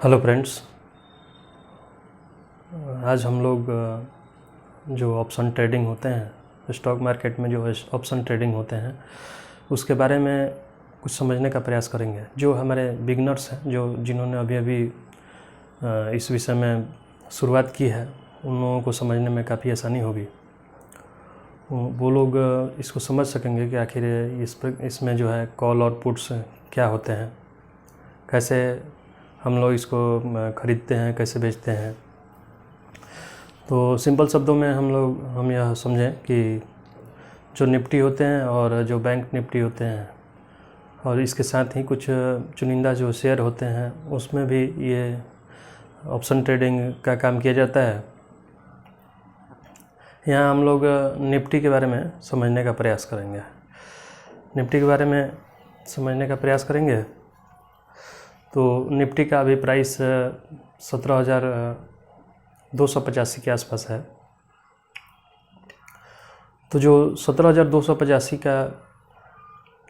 Hello friends, आज हम लोग जो ऑप्शन ट्रेडिंग होते हैं, स्टॉक मार्केट में जो ऑप्शन ट्रेडिंग होते हैं उसके बारे में कुछ समझने का प्रयास करेंगे। जो हमारे बिगनर्स हैं, जो जिन्होंने अभी इस विषय में शुरुआत की है, उन लोगों को समझने में काफ़ी आसानी होगी। वो लोग इसको समझ सकेंगे कि आखिर इसमें जो है कॉल और पुट्स क्या होते हैं, कैसे हम लोग इसको ख़रीदते हैं, कैसे बेचते हैं। तो सिंपल शब्दों में हम यह समझें कि जो निफ्टी होते हैं और जो बैंक निफ्टी होते हैं, और इसके साथ ही कुछ चुनिंदा जो शेयर होते हैं उसमें भी ये ऑप्शन ट्रेडिंग का काम किया जाता है। यहाँ हम लोग निफ्टी के बारे में समझने का प्रयास करेंगे। निफ्टी के बारे में समझने का प्रयास करेंगे तो निफ्टी का अभी प्राइस 17,285 के आसपास है। तो जो 17,285 का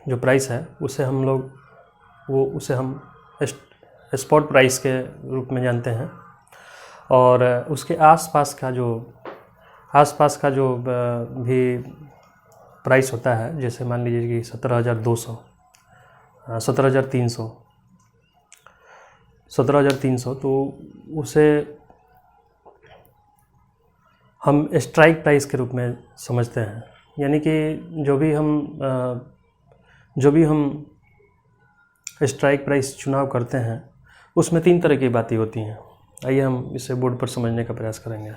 जो प्राइस है उसे हम स्पॉट प्राइस के रूप में जानते हैं। और उसके आसपास का जो भी प्राइस होता है, जैसे मान लीजिए कि 17,200, 17,300, तो उसे हम स्ट्राइक प्राइस के रूप में समझते हैं। यानी कि जो भी हम स्ट्राइक प्राइस चुनाव करते हैं उसमें 3 तरह की बातें होती हैं। आइए हम इसे बोर्ड पर समझने का प्रयास करेंगे।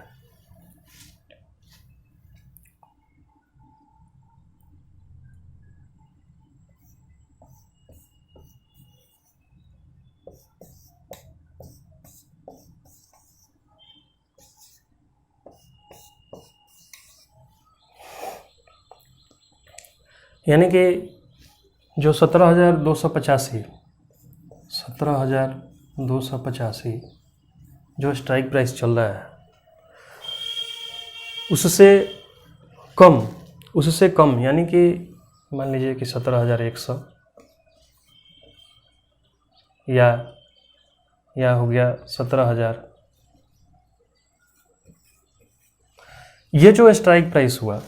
यानी कि जो 17,285 जो स्ट्राइक प्राइस चल रहा है उससे कम यानी कि मान लीजिए कि 17,100 या हो गया 17,000, ये जो स्ट्राइक प्राइस हुआ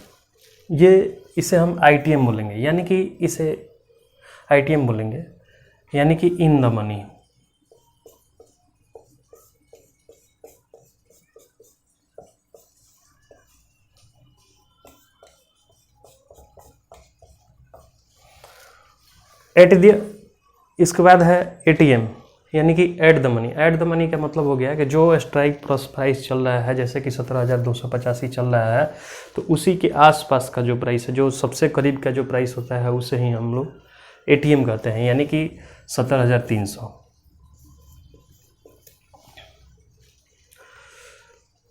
इसे हम ITM बोलेंगे। यानी कि यानी कि इन द मनी। इसके बाद है ATM, यानी कि at the money. At the money का मतलब हो गया कि जो स्ट्राइक प्राइस चल रहा है, जैसे कि 17,285 चल रहा है, तो उसी के आसपास का जो प्राइस है, जो सबसे करीब का जो प्राइस होता है, उसे ही हम लोग ATM कहते हैं, यानी कि 17,300।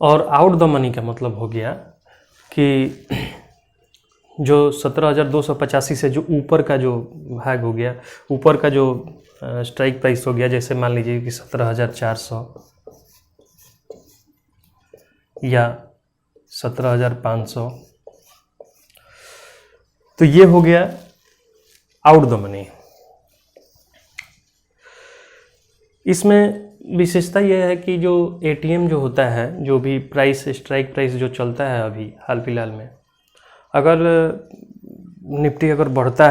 और आउट द मनी का मतलब हो गया कि जो 17,285 से जो ऊपर का जो भाग हो गया, ऊपर का जो स्ट्राइक प्राइस हो गया, जैसे मान लीजिए कि 17,400 या 17,500, तो ये हो गया आउट द मनी। इसमें विशेषता यह है कि जो ATM जो होता है, जो भी स्ट्राइक प्राइस जो चलता है अभी हाल फिलहाल में, अगर निफ्टी अगर बढ़ता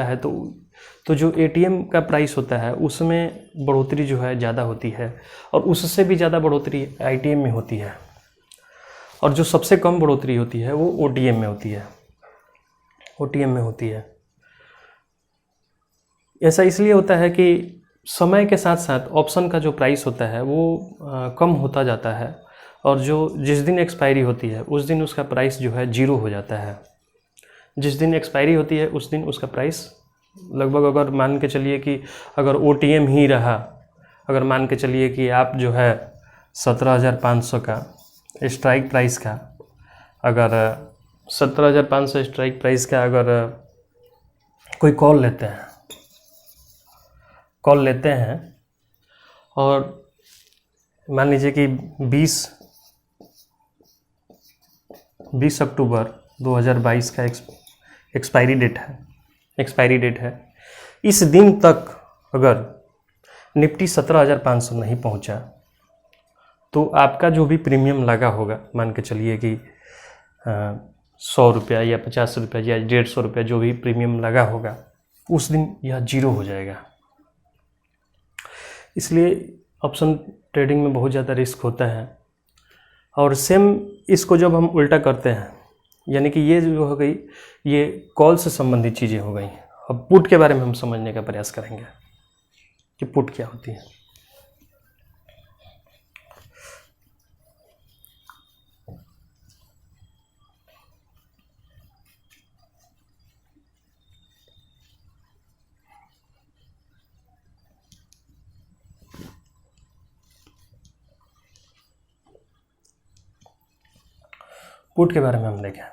है तो जो ATM का प्राइस होता है उसमें बढ़ोतरी जो है ज़्यादा होती है, और उससे भी ज़्यादा बढ़ोतरी ITM में होती है। और जो सबसे कम बढ़ोतरी होती है वो OTM में होती है। ऐसा इसलिए होता है कि समय के साथ साथ ऑप्शन का जो प्राइस होता है वो कम होता जाता है, और जिस दिन एक्सपायरी होती है उस दिन उसका प्राइस जो है 0 हो जाता है। जिस दिन एक्सपायरी होती है उस दिन उसका प्राइस लगभग, अगर मान के चलिए कि अगर OTM ही रहा, अगर मान के चलिए कि आप जो है 17,500 का स्ट्राइक प्राइस का, अगर 17,500 स्ट्राइक प्राइस का अगर कोई कॉल लेते हैं और मान लीजिए कि 20 अक्टूबर 2022 का एक्सपायरी डेट है। इस दिन तक अगर निफ्टी 17,500 नहीं पहुंचा तो आपका जो भी प्रीमियम लगा होगा, मान के चलिए कि 100 रुपया या 50 रुपया या 150 रुपया जो भी प्रीमियम लगा होगा, उस दिन यह जीरो हो जाएगा। इसलिए ऑप्शन ट्रेडिंग में बहुत ज़्यादा रिस्क होता है। और सेम इसको जब हम उल्टा करते हैं, यानी कि ये जो हो गई, ये कॉल से संबंधित चीज़ें हो गई। अब पुट के बारे में हम समझने का प्रयास करेंगे कि पुट क्या होती है। पुट के बारे में हम देखें,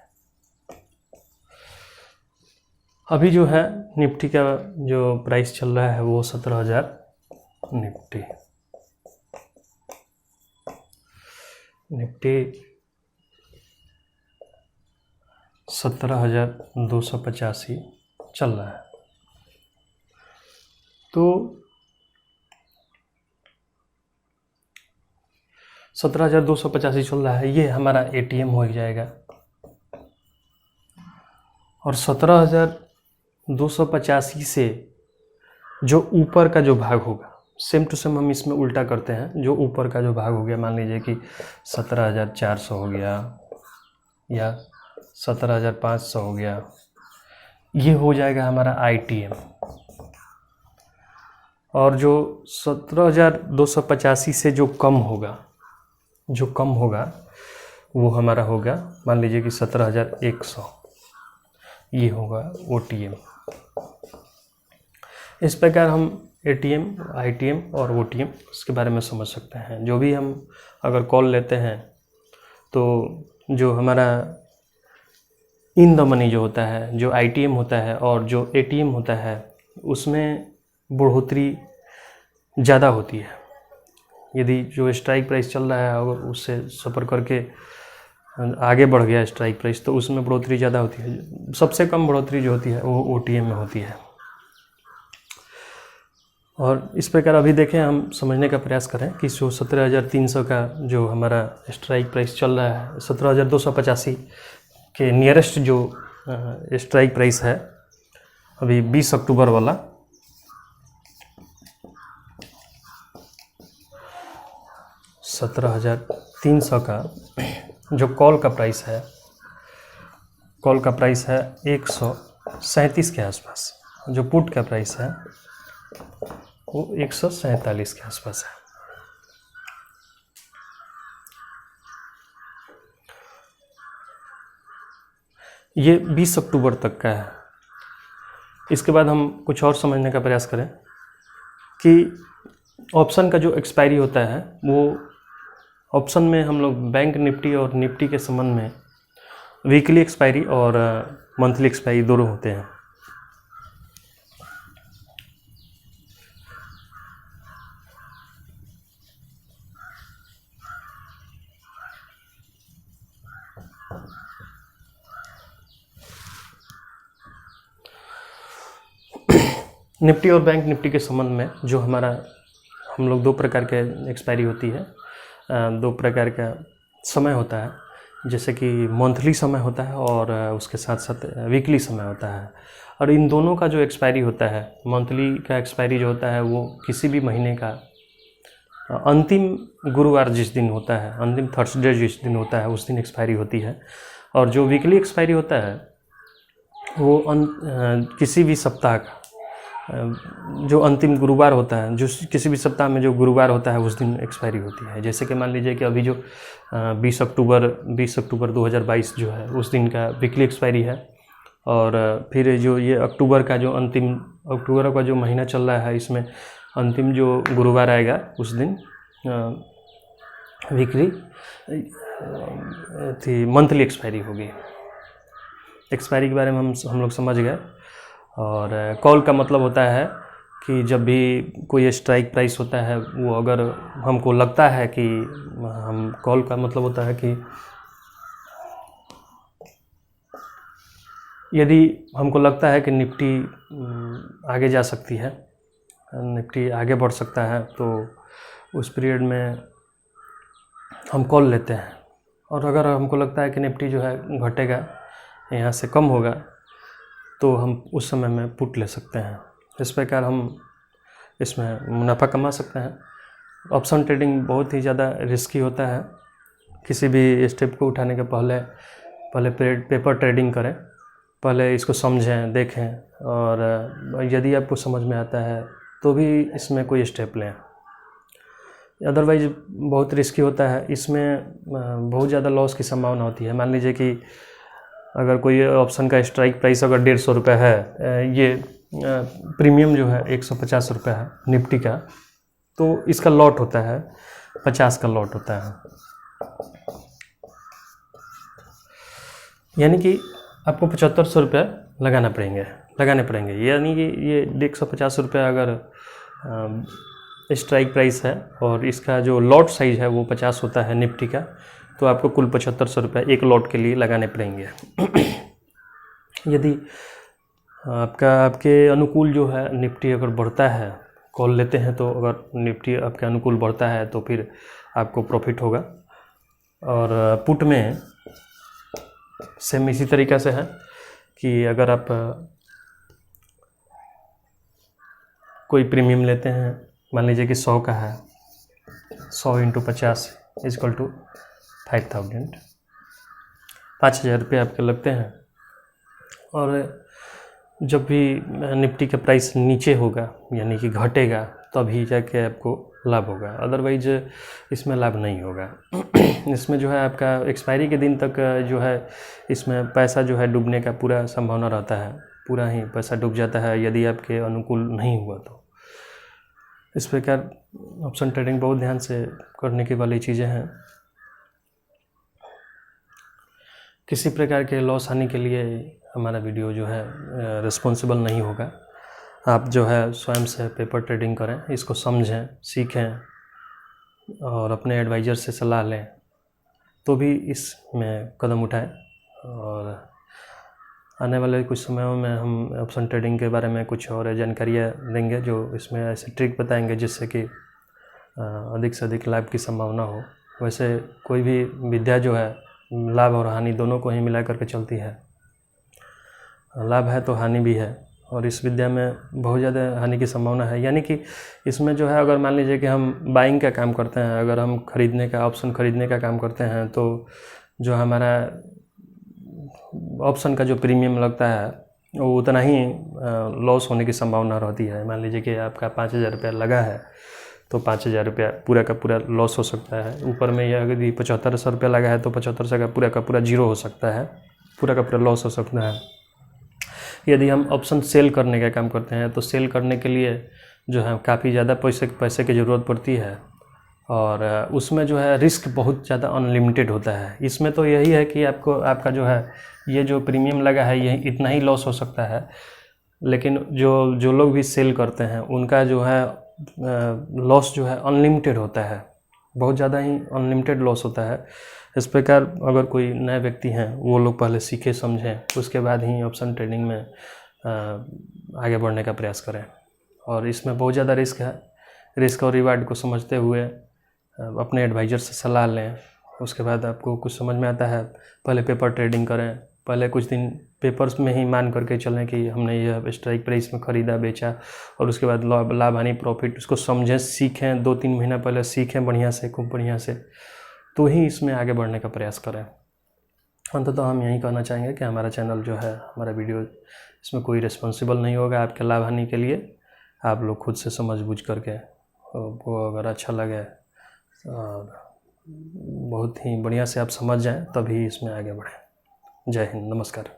अभी जो है निफ्टी का जो प्राइस चल रहा है वो 17,000 निफ्टी 17,285 चल रहा है। तो 17,285 चल रहा है, ये हमारा एटीएम हो जाएगा। और 17,285 से जो ऊपर का जो भाग होगा, सेम टू सेम हम इसमें उल्टा करते हैं। जो ऊपर का जो भाग हो गया, मान लीजिए कि 17,400 हो गया या 17,500 हो गया, ये हो जाएगा हमारा आईटीएम। और जो 17,285 से जो कम होगा वो हमारा होगा, मान लीजिए कि 17,100, ये होगा ओटीएम। इस प्रकार हम एटीएम, आईटीएम और ओटीएम इसके बारे में समझ सकते हैं। जो भी हम अगर कॉल लेते हैं तो जो हमारा इन द मनी जो होता है, जो आईटीएम होता है और जो एटीएम होता है, उसमें बढ़ोतरी ज़्यादा होती है। यदि जो स्ट्राइक प्राइस चल रहा है अगर उससे सफ़र करके आगे बढ़ गया स्ट्राइक प्राइस, तो उसमें बढ़ोतरी ज़्यादा होती है। सबसे कम बढ़ोतरी जो होती है वो ओटीएम में होती है। और इस प्रकार अभी देखें, हम समझने का प्रयास करें कि जो 17,300 का जो हमारा स्ट्राइक प्राइस चल रहा है, 17,285 के नियरेस्ट जो स्ट्राइक प्राइस है अभी 20 अक्टूबर वाला, 17,300 का जो कॉल का प्राइस है, 137 के आसपास। जो पुट का प्राइस है वो 147 के आसपास है। ये 20 अक्टूबर तक का है। इसके बाद हम कुछ और समझने का प्रयास करें कि ऑप्शन का जो एक्सपायरी होता है, वो ऑप्शन में हम लोग बैंक निफ्टी और निफ्टी के संबंध में वीकली एक्सपायरी और मंथली एक्सपायरी दोनों होते हैं। निफ्टी और बैंक निफ्टी के संबंध में जो हमारा हम लोग दो प्रकार के एक्सपायरी होती है, दो प्रकार का समय होता है। जैसे कि मंथली समय होता है और उसके साथ साथ वीकली समय होता है। और इन दोनों का जो एक्सपायरी होता है, मंथली का एक्सपायरी जो होता है वो किसी भी महीने का अंतिम गुरुवार जिस दिन होता है, अंतिम थर्सडे जिस दिन होता है, उस दिन एक्सपायरी होती है। और जो वीकली एक्सपायरी होता है वो किसी भी सप्ताह का जो अंतिम गुरुवार होता है, जो किसी भी सप्ताह में जो गुरुवार होता है उस दिन एक्सपायरी होती है। जैसे कि मान लीजिए कि अभी जो 20 अक्टूबर 2022 जो है उस दिन का वीकली एक्सपायरी है। और फिर जो ये अक्टूबर का जो अंतिम अक्टूबर का जो महीना चल रहा है, इसमें अंतिम जो गुरुवार आएगा उस दिन वीकली थी मंथली एक्सपायरी होगी। एक्सपायरी के बारे में हम लोग समझ गए। और कॉल का मतलब होता है कि जब भी कोई स्ट्राइक प्राइस होता है, वो अगर हमको लगता है कि हम कॉल का मतलब होता है कि यदि हमको लगता है कि निफ्टी आगे जा सकती है निफ्टी आगे बढ़ सकता है, तो उस पीरियड में हम कॉल लेते हैं। और अगर हमको लगता है कि निफ्टी जो है घटेगा, यहाँ से कम होगा, तो हम उस समय में पुट ले सकते हैं। इस प्रकार हम इसमें मुनाफा कमा सकते हैं। ऑप्शन ट्रेडिंग बहुत ही ज़्यादा रिस्की होता है। किसी भी स्टेप को उठाने के पहले पेपर ट्रेडिंग करें, पहले इसको समझें, देखें, और यदि आपको समझ में आता है तो भी इसमें कोई स्टेप लें। अदरवाइज बहुत रिस्की होता है। इसमें बहुत ज़्यादा लॉस की संभावना होती है। मान लीजिए कि अगर कोई ऑप्शन का स्ट्राइक प्राइस अगर 150 रुपये है, ये प्रीमियम जो है 150 रुपये है निफ्टी का, तो इसका लॉट होता है 50 का लॉट होता है। यानी कि आपको 7500 रुपये लगाने पड़ेंगे। यानी कि ये 150 रुपये अगर स्ट्राइक प्राइस है और इसका जो लॉट साइज है वो 50 होता है निफ्टी का, तो आपको कुल 7500 रुपये एक लॉट के लिए लगाने पड़ेंगे। यदि आपके अनुकूल जो है निफ्टी अगर बढ़ता है, कॉल लेते हैं, तो अगर निफ्टी आपके अनुकूल बढ़ता है तो फिर आपको प्रॉफिट होगा। और पुट में सेम इसी तरीक़ा से है कि अगर आप कोई प्रीमियम लेते हैं, मान लीजिए कि 100 का है, 100 × 50 = 5000, 5000 रुपये आपके लगते हैं। और जब भी निफ्टी का प्राइस नीचे होगा, यानी कि घटेगा, तभी जाके आपको लाभ होगा। अदरवाइज इसमें लाभ नहीं होगा। इसमें जो है आपका एक्सपायरी के दिन तक जो है इसमें पैसा जो है डूबने का पूरा संभावना रहता है। पूरा ही पैसा डूब जाता है यदि आपके अनुकूल नहीं हुआ तो। इस प्रकार ऑप्शन ट्रेडिंग बहुत ध्यान से करने की वाली चीज़ें हैं। किसी प्रकार के लॉस हानि के लिए हमारा वीडियो जो है रिस्पॉन्सिबल नहीं होगा। आप जो है स्वयं से पेपर ट्रेडिंग करें, इसको समझें, सीखें और अपने एडवाइज़र से सलाह लें, तो भी इसमें कदम उठाएं। और आने वाले कुछ समयों में हम ऑप्शन ट्रेडिंग के बारे में कुछ और जानकारियाँ देंगे, जो इसमें ऐसे ट्रिक बताएंगे जिससे कि अधिक से अधिक लाभ की संभावना हो। वैसे कोई भी विद्या जो है लाभ और हानि दोनों को ही मिला करके चलती है। लाभ है तो हानि भी है, और इस विद्या में बहुत ज़्यादा हानि की संभावना है। यानी कि इसमें जो है, अगर मान लीजिए कि हम बाइंग का काम करते हैं, अगर हम ऑप्शन खरीदने का काम करते हैं, तो जो हमारा ऑप्शन का जो प्रीमियम लगता है वो उतना ही लॉस होने की संभावना रहती है। मान लीजिए कि आपका 5000 रुपया लगा है, तो 5000 रुपया पूरा का पूरा लॉस हो सकता है। ऊपर में यह यदि 7500 रुपया लगा है, तो 7500 का पूरा जीरो हो सकता है, पूरा का पूरा लॉस हो सकता है। यदि हम ऑप्शन सेल करने का काम करते हैं, तो सेल करने के लिए जो है काफ़ी ज़्यादा पैसे की ज़रूरत पड़ती है, और उसमें जो है रिस्क बहुत ज़्यादा अनलिमिटेड होता है। इसमें तो यही है कि आपका जो है ये जो प्रीमियम लगा है, यही इतना ही लॉस हो सकता है। लेकिन जो लोग भी सेल करते हैं, उनका जो है लॉस जो है अनलिमिटेड होता है, बहुत ज़्यादा ही अनलिमिटेड लॉस होता है। इस प्रकार अगर कोई नए व्यक्ति हैं, वो लोग पहले सीखे समझें, उसके बाद ही ऑप्शन ट्रेडिंग में आगे बढ़ने का प्रयास करें। और इसमें बहुत ज़्यादा रिस्क है। रिस्क और रिवार्ड को समझते हुए अपने एडवाइज़र से सलाह लें। उसके बाद आपको कुछ समझ में आता है, पहले पेपर ट्रेडिंग करें, पहले कुछ दिन पेपर्स में ही मान करके चलें कि हमने यह स्ट्राइक प्राइस में ख़रीदा बेचा, और उसके बाद लाभ हानि प्रॉफिट उसको समझें, सीखें, 2-3 महीना पहले सीखें बढ़िया से, खूब बढ़िया से, तो ही इसमें आगे बढ़ने का प्रयास करें। अंततः हम यही कहना चाहेंगे कि हमारा चैनल जो है, हमारा वीडियो, इसमें कोई रिस्पॉन्सिबल नहीं होगा आपके लाभ हानि के लिए। आप लोग खुद से समझ बूझ करके, वो अगर अच्छा लगे और बहुत ही बढ़िया से आप समझ जाएं, तभी इसमें आगे बढ़ें। जय हिंद, नमस्कार।